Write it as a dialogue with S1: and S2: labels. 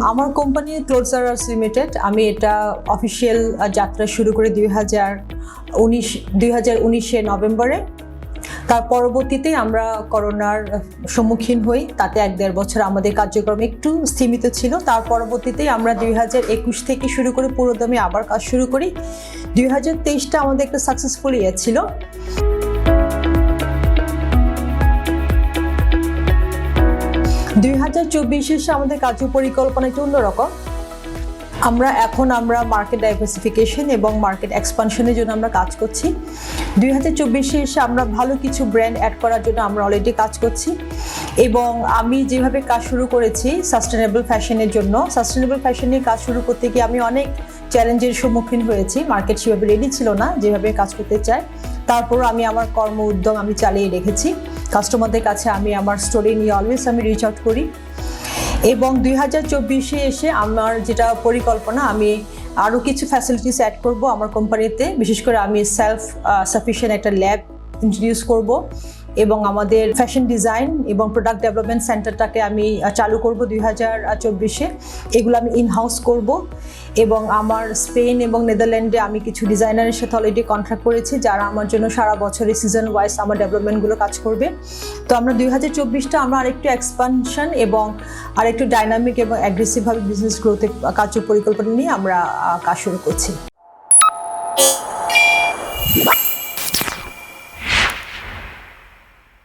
S1: আমার company ক্লোজারার্স limited, আমি এটা অফিসিয়াল যাত্রা শুরু করি 2019 নভেম্বরে। তার পরবর্তীতে আমরা করোনার সম্মুখীন হই, তাতে 1-1.5 বছর আমাদের কার্যক্রম একটু স্থিমিত ছিল। তার পরবর্তীতে আমরা 2021 থেকে শুরু করে পুরোদমে আবার কাজ শুরু করি। 2023টা আমাদের একটা সাকসেসফুল ইয়ার ছিল। 2024 এসে আমাদের কার্য পরিকল্পনা একটু অন্যরকম। আমরা মার্কেট ডাইভার্সিফিকেশন এবং মার্কেট এক্সপানশনের জন্য আমরা কাজ করছি। 2024 এসে আমরা ভালো কিছু ব্র্যান্ড অ্যাড করার জন্য আমরা অলরেডি কাজ করছি। এবং আমি যেভাবে কাজ শুরু করেছি সাস্টেনেবল ফ্যাশনের জন্য, সাস্টেনেবল ফ্যাশন নিয়ে কাজ শুরু করতে গিয়ে আমি অনেক চ্যালেঞ্জের সম্মুখীন হয়েছি। মার্কেট সেভাবে রেডি ছিল না যেভাবে কাজ করতে চায়। তারপরও আমি আমার কর্ম উদ্যম আমি চালিয়ে রেখেছি। কাস্টমারদের কাছে আমি আমার স্টোরি নিয়ে অলওয়েজ আমি রিচ আউট করি। এবং 2024 এসে আমার যেটা পরিকল্পনা, আমি আরও কিছু ফ্যাসিলিটিস অ্যাড করব আমার কোম্পানিতে। বিশেষ করে আমি সেলফ সাফিসিয়েন্ট একটা ল্যাব ইন্ট্রোডিউস করব এবং আমাদের ফ্যাশন ডিজাইন এবং প্রোডাক্ট ডেভেলপমেন্ট সেন্টারটাকে আমি চালু করব 2024-এ। এগুলো আমি ইনহাউস করব এবং আমার স্পেন এবং নেদারল্যান্ডে আমি কিছু ডিজাইনারের সাথে অলরেডি কন্ট্রাক্ট করেছি, যারা আমার জন্য সারা বছরে সিজন ওয়াইজ আমার ডেভেলপমেন্টগুলো কাজ করবে। তো আমরা 2024টা আমরা আরেকটু এক্সপানশন এবং আরেকটু ডাইনামিক এবং অ্যাগ্রেসিভভাবে বিজনেস গ্রোথের কার্য পরিকল্পনা নিয়ে আমরা কাজ শুরু করছি।